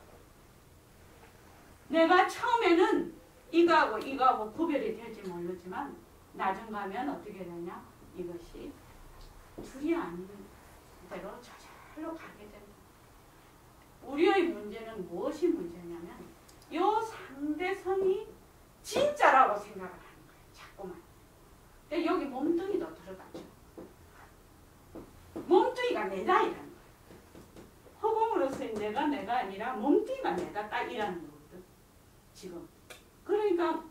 내가 처음에는 이거하고 구별이 될지 모르지만 나중 가면 어떻게 되냐? 이것이 둘이 아닌 대로 저절로 가게 된다. 우리의 문제는 무엇이 문제냐면 이 상대성이 진짜라고 생각을 하는 거예요. 자꾸만. 근데 여기 몸뚱이도 들어가죠. 몸뚱이가 내다 이라는 거예요. 허공으로서의 내가 아니라 몸뚱이가 내다 딱 이라는 거거든. 지금. 그러니까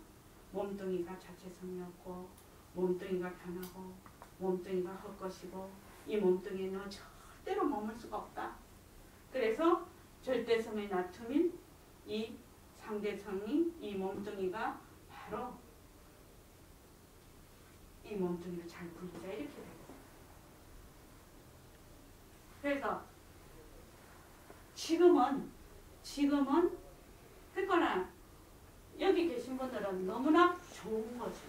몸뚱이가 자체성이 없고 몸뚱이가 변하고 몸뚱이가 헛것이고 이 몸뚱이는 절대로 머물 수가 없다. 그래서 절대성의 나툼인 이 상대성이 이 몸뚱이가 바로 이 몸뚱이를 잘 굴리자 이렇게 돼요. 그래서 지금은 그거나 여기 계신 분들은 너무나 좋은 거죠.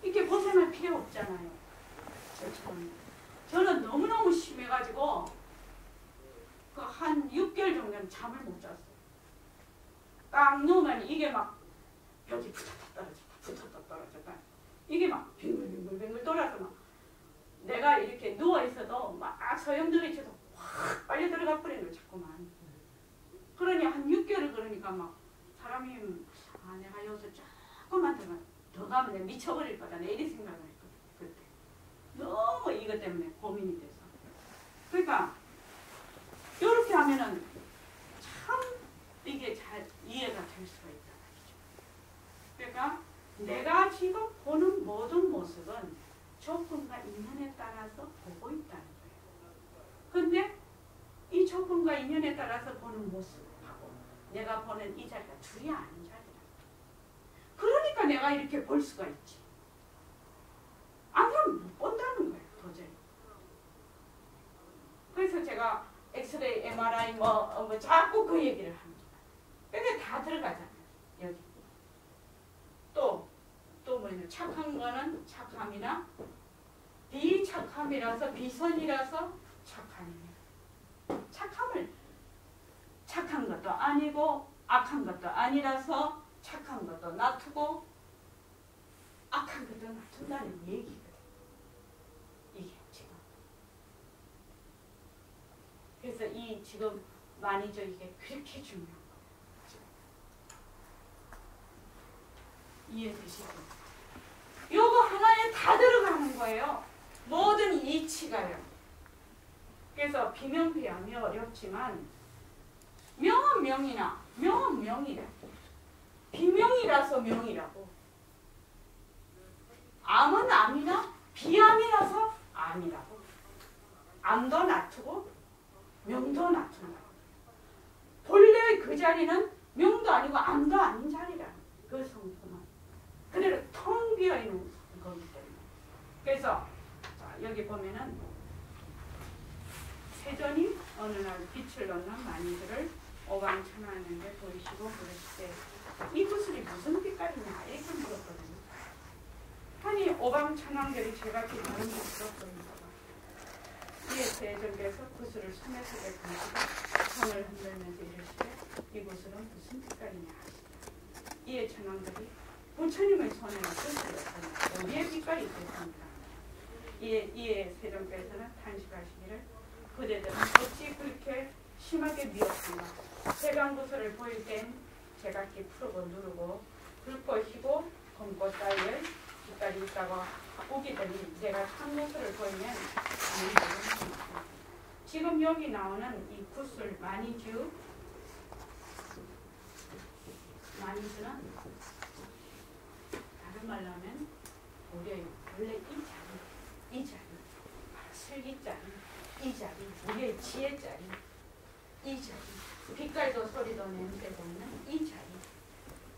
이렇게 고생할 필요 없잖아요. 저는 너무너무 심해가지고 그 한 6개월 정도는 잠을 못 잤어요. 딱 누우면 이게 막 벽이 붙었다 떨어졌다. 이게 막 빙글빙글 돌아서 막 내가 이렇게 누워있어도 막 소용돌이쳐서 확 빨리 들어가 버리는 거 자꾸만. 그러니 한 6개월 그러니까 막 사람이 내가 여기서 조금만 더 가면 내가 미쳐버릴 거다. 내 이리 생각을 했거든. 그때. 너무 이것 때문에 고민이 돼서. 그러니까 이렇게 하면은 참 이게 잘 이해가 될 수가 있다 말이죠. 그러니까 내가 지금 보는 모든 모습은 조건과 인연에 따라서 보고 있다는 거예요. 근데 이 조건과 인연에 따라서 보는 모습하고 내가 보는 이 자리가 둘이 아닌 자리다. 그러니까 내가 이렇게 볼 수가 있지. 안 그러면 못 본다는 거예요. 도저히. 그래서 제가 엑스레이, MRI 뭐 자꾸 그 얘기를 합니다. 근데 다 들어가잖아요. 여기. 또 뭐냐. 착한 거는 착함이나 비착함이라서 비선이라서 착함이에요. 착한 것도 아니고 악한 것도 아니라서 착한 것도 놔두고 악한 것도 놔둔다는 얘기거든. 이게 지금. 그래서 이 지금 많이죠. 이게 그렇게 중요한 거예요. 이해되시죠? 요거 하나에 다 들어가는 거예요. 모든 이치가요. 그래서 비명비암이 어렵지만 명은 명이나 명은 명이라. 비명이라서 명이라고. 암은 암이나 비암이라서 암이라고. 암도 놔두고 명도 놔둔다. 본래 그 자리는 명도 아니고 암도 아닌 자리라. 그 오방천왕들이 제각기 다른 곳으로 보입니다. 이에 대적에서 구슬을 손에 서게 던지고 손을 흔들면서 이르시되 이 구슬은 무슨 빛깔이냐 하시다. 이에 천왕들이 부처님의 손에는 구슬을 던지고 우리의 빛깔이 있겠습니다. 이에 세종께서는 탄식하시기를 그대들은 어찌 그렇게 심하게 미웠던가. 세간 구슬을 보일 땐 제각기 풀고 누르고 불꽃 휘고 검꽃 따위의 빛깔이 있다고 우기더니 내가 참구슬을 보이면 아는 적은 없습니다. 지금 여기 나오는 이 구슬 마니주는 다른 말로 하면 우리의 원래 이 자리 슬기자리 이 자리 우리의 지혜자리 이 자리 빛깔도 소리도 냄새도 없는 이 자리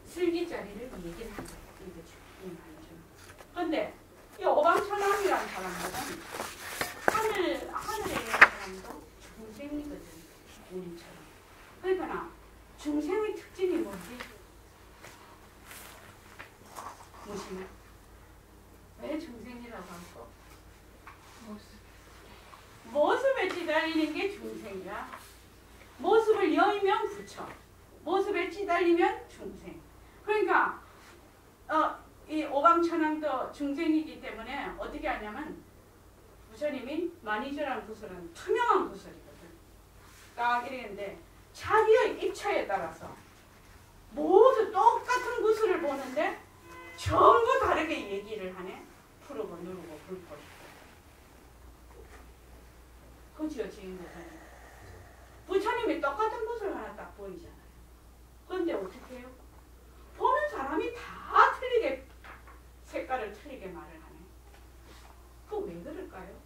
슬기자리를 얘기를 한다 이거죠. 이 말이죠. 그런데 이 오방천왕이라는 사람들은 하늘에 있는 사람도 중생이거든. 우리처럼. 그러니까 중생의 특징이 뭐지? 무엇이냐? 왜 중생이라고 할까? 모습에 찌달리는 게 중생이야. 모습을 여의면 부처. 모습에 찌달리면 중생. 그러니까 이 오방천왕도 중생이기 때문에 어떻게 하냐면 부처님이 마니주라는 구슬은 투명한 구슬이거든. 딱 이랬는데 자기의 입처에 따라서 모두 똑같은 구슬을 보는데 전부 다르게 얘기를 하네. 푸르고 누르고 붉고 그지요 지금부터는. 부처님이 똑같은 구슬 하나 딱 보이잖아요. 그런데 어떻게 해요? 보는 사람이 다 틀리게 색깔을 틀리게 말을 하네. 그거 왜 그럴까요?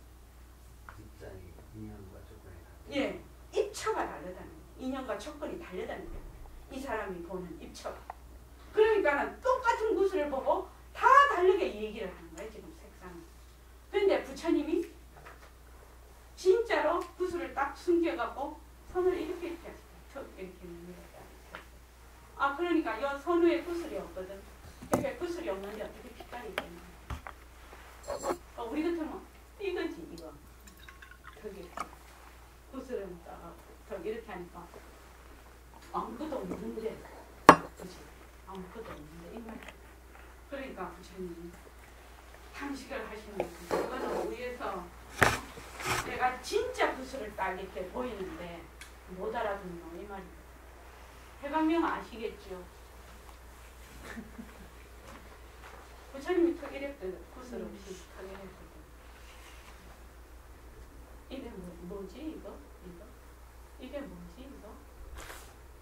입장이 인연과 조건이 예, 입처가 다르다는 거예요. 인연과 조건이 다르다는 거예요. 이 사람이 보는 입처가. 그러니까 똑같은 구슬을 보고 다 다르게 얘기를 하는 거예요. 지금 색상은. 그런데 부처님이 진짜로 구슬을 딱 숨겨갖고 손을 이렇게 하시죠. 이렇게 그러니까 이 선우에 구슬이 없거든. 그러니까 구슬이 없는데 어떻게 빛깔이 있겠냐. 우리 같으면 이거지 이거. 저기 구슬은 딱 이렇게 하니까 아무것도 없는데, 그렇지? 아무것도 없는데 이 말. 그러니까 부처님이 탄식을 하시는 그거는 위에서 내가 진짜 구슬을 딱 이렇게 보이는데 못 알아듣노 이 말이에요. 해방명 아시겠죠? 부처님이 턱 이랬거든. 구슬 없이 턱 이랬거든. 이게 뭐지 이거? 이게 뭐지 이거?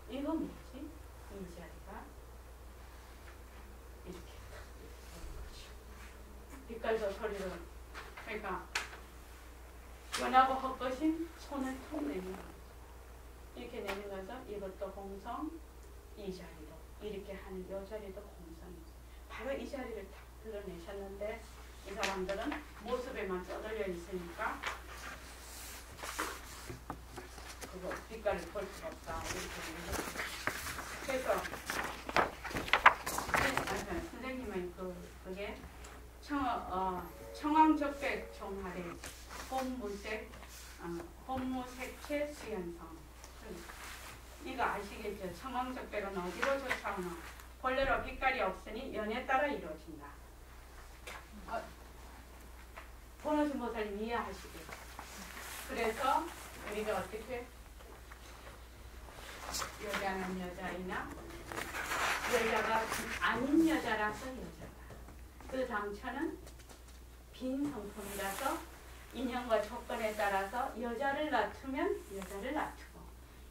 이거 뭐지? 이 자리가 이렇게 빛깔도 소리도. 그러니까 원하고 헛것인 손을 툭 내는 거. 이렇게 내는 거죠. 이것도 공성, 이 자리도 이렇게 하는 이 자리도 공성이죠. 바로 이 자리를 탁 드러내셨는데 이 사람들은 모습에만 떠들려 있으니까 그거 빛깔을 볼 수가 없다 이렇게 얘기했어요. 그래서 선생님은 그게 청왕적백 종하래 혼무색채 수연성. 이거 아시겠죠? 청왕적백은 어디로 쫓아오나? 본래로 빛깔이 없으니 연에 따라 이루어진다. 보노스 모사님 이해하시겠죠? 그래서 우리가 어떻게 여자는 여자이나 여자가 아닌 여자라서 여자다. 그 당처는 빈 성품이라서 인연과 조건에 따라서 여자를 낳으면 여자를 낳고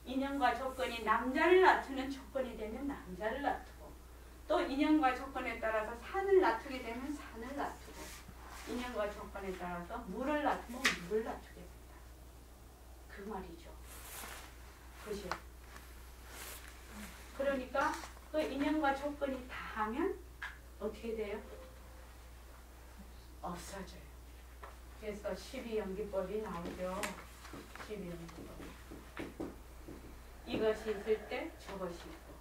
인연과 조건이 남자를 낳는 조건이 되면 남자를 낳고 또 인연과 조건에 따라서 산을 낳게 되면 산을 낳고 인연과 조건에 따라서 물을 낳으면 물을 낳게 된다. 그 말이죠. 그죠? 그러니까 그 인연과 조건이 다 하면 어떻게 돼요? 없어져요. 그래서 12연기법이 나오죠. 12연기법. 이것이 있을 때 저것이 있고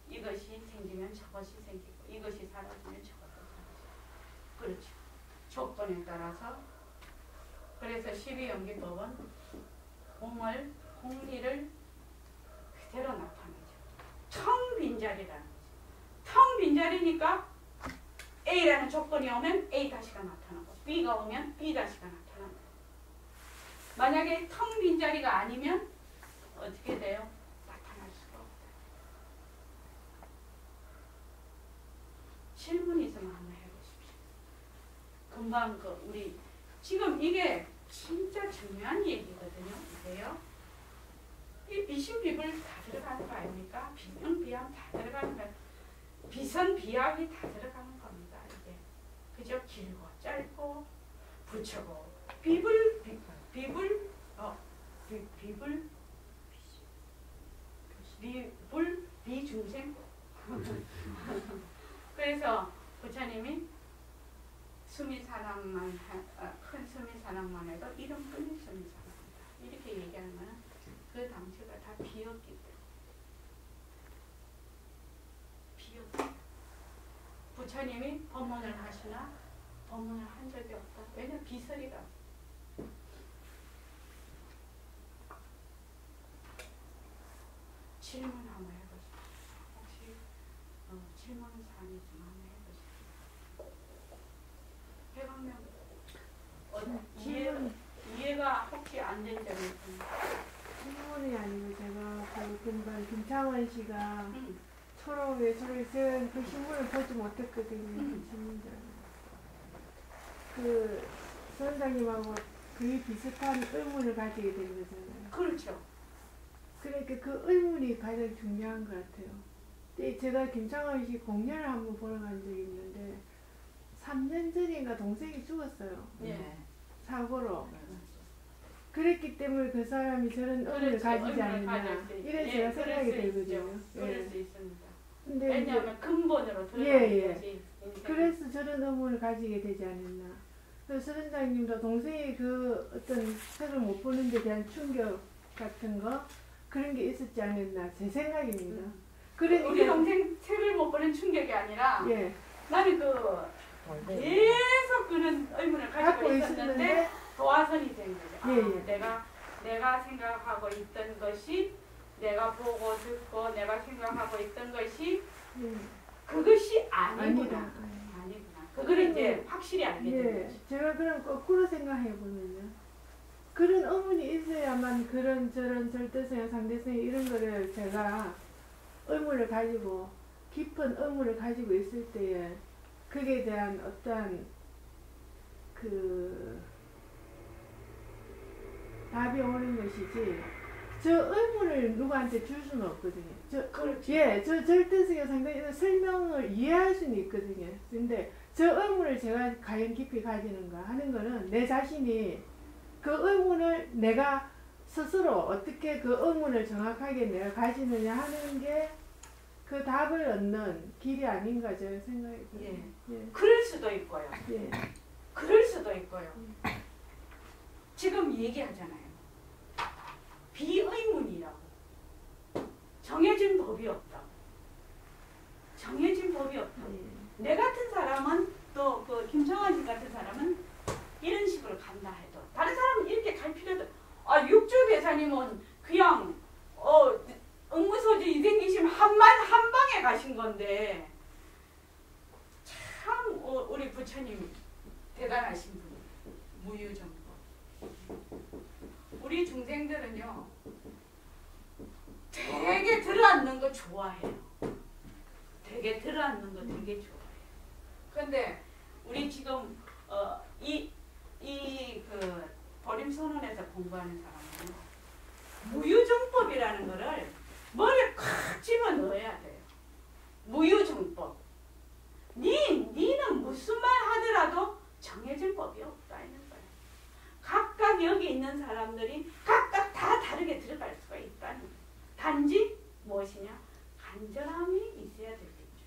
이것이 생기면 저것이 생기고 이것이 사라지면 저것도 사라지고 그렇죠. 조건에 따라서 그래서 12연기법은 공을 공리를 그대로 나타내죠. 텅 빈자리라는 거죠. 텅 빈자리니까 A라는 조건이 오면 A 다시가 나타나고 B가 오면 B 다시가 나타난다. 만약에 텅 빈자리가 아니면 어떻게 돼요? 나타날 수가 없다. 질문 있으면 한번 해보십시오. 금방 우리 지금 이게 진짜 중요한 얘기거든요. 이게요. 이 비신비불 다 들어가는 거 아닙니까? 비명비암 다 들어가는 거, 비선비약이 다 들어가는 겁니다. 이게 그죠? 길고 짧고 붙여고 비불 비중생. 그래서 부처님이 수미사랑만 큰 수미사랑만 해도 이름뿐인 수미사랑이다. 이렇게 얘기하면 그 당시가 다 비었기 때문에 비었다. 부처님이 법문을 하시나 법문을 한 적이 없다. 왜냐 비설이라. 질문 한번 해보십시오. 혹시 질문 사항이 좀 한번 해보십시오. 해방명 이해가 혹시 안 된 점이 있습니까? 질문이 아니고 제가 그 금방 김창원 씨가 초록에 쓴 그 신문을 보지 못했거든요. 질문자는. 그 선생님하고 거의 비슷한 의문을 가지게 된 거잖아요. 그렇죠. 그러니까 그 의문이 가장 중요한 것 같아요. 근데 제가 김창원 씨 공연을 한번 보러 간 적이 있는데 3년 전인가 동생이 죽었어요. 네. 사고로. 그랬기 때문에 그 사람이 저런 의문을 가지지 않느냐. 이래 제가 생각이 들거든요. 그럴 수 있습니다. 근데 왜냐하면 근본으로 들어가는 예. 거지. 그래서 저런 의문을 가지게 되지 않았나. 그래서 선생님도 동생이 그 어떤 책을 못 보는 데 대한 충격 같은 거 그런 게 있었지 않았나 제 생각입니다. 그러니까 우리 동생 책을 못 보는 충격이 아니라 예. 나는 계속 그런 의문을 가지고 있었는데 도화선이 된 거죠. 예. 내가 생각하고 있던 것이 내가 보고 듣고 내가 생각하고 있던 것이 그것이 아니구나. 아니구나. 그거를 이제 확실히 알게 된 거죠. 제가 그럼 거꾸로 생각해 보면요. 그런 의문이 있어야만 그런 저런 절대성이나 상대성 이런 거를 제가 의문을 가지고 깊은 의문을 가지고 있을 때에 그에 대한 어떠한 그 답이 오는 것이지 저 의문을 누구한테 줄 수는 없거든요. 저 절대성의 상당히 설명을 이해할 수는 있거든요. 근데 저 의문을 제가 과연 깊이 가지는가 하는 거는 내 자신이 그 의문을 내가 스스로 어떻게 그 의문을 정확하게 내가 가지느냐 하는 게 그 답을 얻는 길이 아닌가 저는 생각이 들어요. 예. 그럴 수도 있고요. 예. 그럴 수도 있고요. 지금 얘기하잖아요. 비의문이라고. 정해진 법이 없다고. 정해진 법이 없다고. 내 같은 사람은 또 그 김청환 씨 같은 사람은 이런 식으로 간다 해도 다른 사람은 이렇게 갈 필요도 육조 대사님은 그냥 응무소지 이생기심 한 방에 가신 건데 참 우리 부처님 대단하신 분이에요. 무유정법. 우리 중생들은요 되게 들어앉는 거 좋아해요. 되게 들어앉는 거 되게 좋아해요. 근데 우리 지금 그 보림선언에서 공부하는 사람은 무유정법이라는 거를 머리에 콱 집어넣어야 돼요. 무유정법. 니는 무슨 말 하더라도 정해진 법이 없다 이는 거예요. 각각 여기 있는 사람들이 각각 다 다르게 들어갈 수가 있다는 거예요. 단지 무엇이냐? 간절함이 있어야 되겠죠.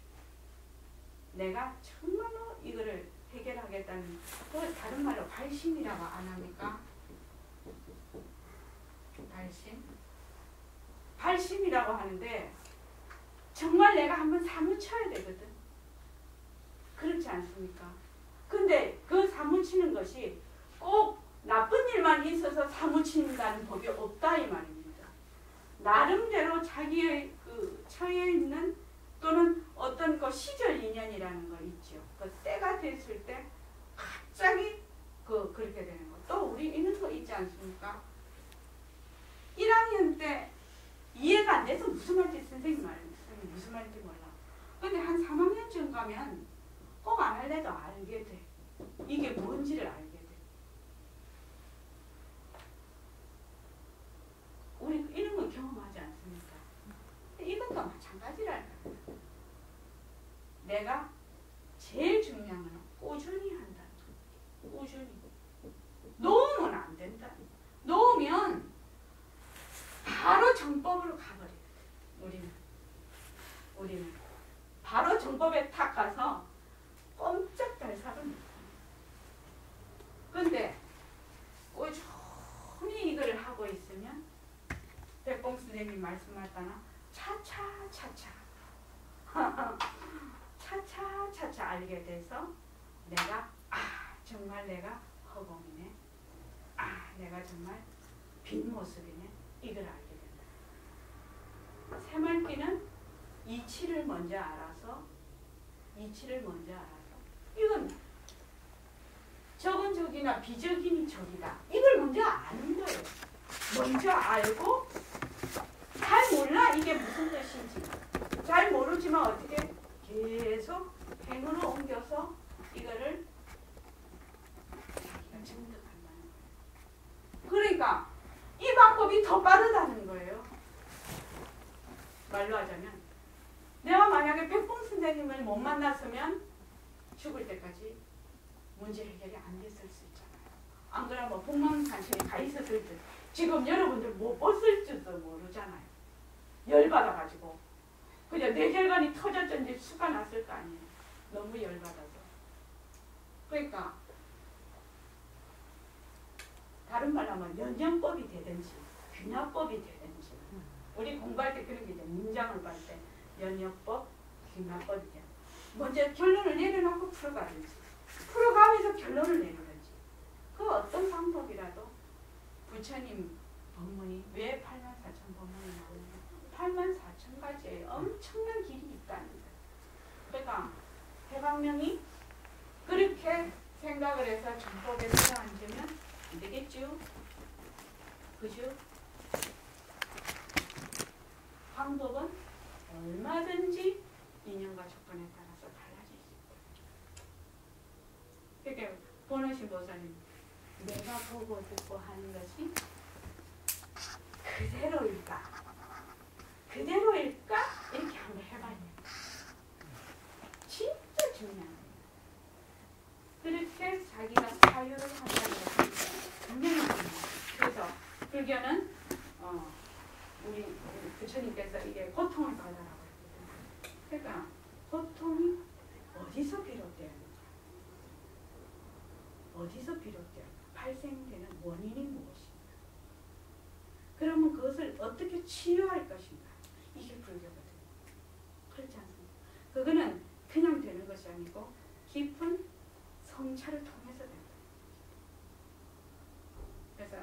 내가 정말로 이거를 해결하겠다는 또 다른 말로 발심이라고 안 합니까? 발심이라고 하는데 정말 내가 한번 사무쳐야 되거든. 그렇지 않습니까? 근데 그 사무치 걸어서 사무친다는 법이 없다 이 말입니다. 나름대로 자기의 그 처해 있는 또는 어떤 그 시절 인연이라는 거 있죠. 그 때가 됐을 때 갑자기 그렇게 되는 거. 또 우리 이런 거 있지 않습니까? 1학년 때 이해가 안 돼서 무슨 말인지 선생님 무슨 말인지 몰라. 근데 한 3학년쯤 가면 꼭 안 할래도 알게 돼. 이게 뭔지를 알게 돼. 우리 이런 거 경험하지 않습니까? 이것도 마찬가지라는 거예요. 내가 제일 중요한 건 꾸준히 한다는 거예요. 꾸준히. 놓으면 안 된다. 놓으면 바로 정법으로 가버려요. 우리는 바로 정법에 탁 가서 꼼짝달싹을 못해요. 근데 꾸준히 이걸 하고 있으면 백봉 선생님 말씀하셨잖아. 차차차차 차차차차 알게 돼서 내가 정말 내가 허공이네. 내가 정말 빈 모습이네. 이걸 알게 된다. 새말귀는 이치를 먼저 알아서 이건 적은적이나 비적인이 적이다. 이걸 먼저 아는 거예요. 먼저 알고 잘 몰라 이게 무슨 뜻인지. 잘 모르지만 어떻게 계속 행으로 옮겨서 이거를 자기가 증득한다는 거예요. 그러니까 이 방법이 더 빠르다는 거예요. 말로 하자면 내가 만약에 백봉 선생님을 못 만났으면 죽을 때까지 문제 해결이 안 됐을 수 있잖아요. 안 그러면 복만산천에 가 있었을 때 지금 여러분들 못 봤을지도 모르잖아요. 열받아가지고 그냥 뇌혈관이 터졌든지 수가 났을 거 아니에요. 너무 열받아서. 그러니까 다른 말로 하면 연연법이 되든지 귀납법이 되든지 우리 공부할 때 그런 게 있잖아요. 문장을 볼 때 연연법, 귀납법이 돼요. 먼저 결론을 내려놓고 풀어가든지 풀어가면서 결론을 내리든지 그 어떤 방법이라도 부처님 법문이 왜 84,000 법문이 나오냐면 84,000가지의 엄청난 길이 있다는 거예요. 그러니까 해방명이 그렇게 생각을 해서 정법에 들어앉으면 안 되겠죠? 그죠? 방법은 얼마든지 인연과 조건에 따라서 달라질 수 있다. 그러니까 권오신 보사님 내가 보고 듣고 하는 것이 그대로일까? 이렇게 한번 해봐야 돼요. 진짜 중요한 거예요. 그렇게 자기가 사유를 한다는 것이 굉장히 중요해요. 그래서 불교는 우리 부처님께서 이게 고통을 받아라고 했거든요. 그러니까 고통이 어디서 비롯되는가? 어디서 비롯되는가? 발생되는 원인이 무엇인가? 그러면 그것을 어떻게 치유할 것인가? 이게 불교거든요. 그렇지 않습니까? 그거는 그냥 되는 것이 아니고 깊은 성찰을 통해서 된다. 그래서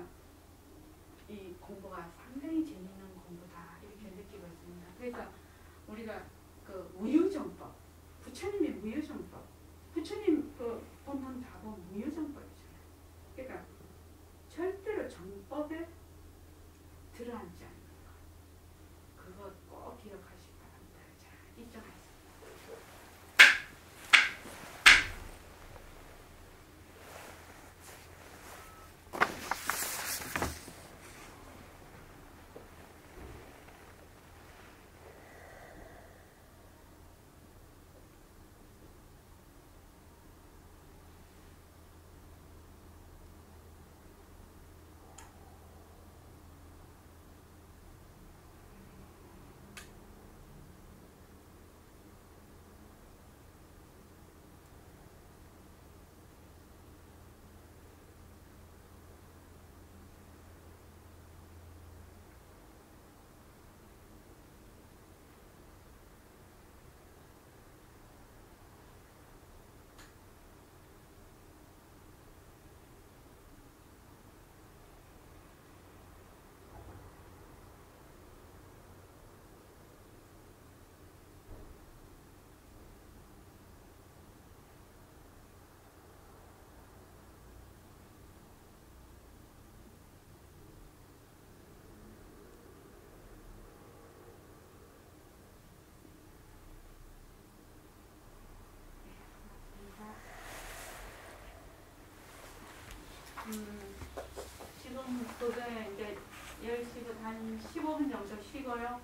이 공부가 상당히 재미있는 공부다 이렇게 느끼고 있습니다. 그래서 우리가 그 무유정법, 부처님의 무유정법, 부처님 그 본문 다 보면 무유정법이잖아요. 그러니까 절대로 정법에 들어앉지 않는 거. 그거 꼭 기억하시기 바랍니다. 자, 입장하세요. 지금 그게 이제 10시부터 한 15분 정도 쉬고요.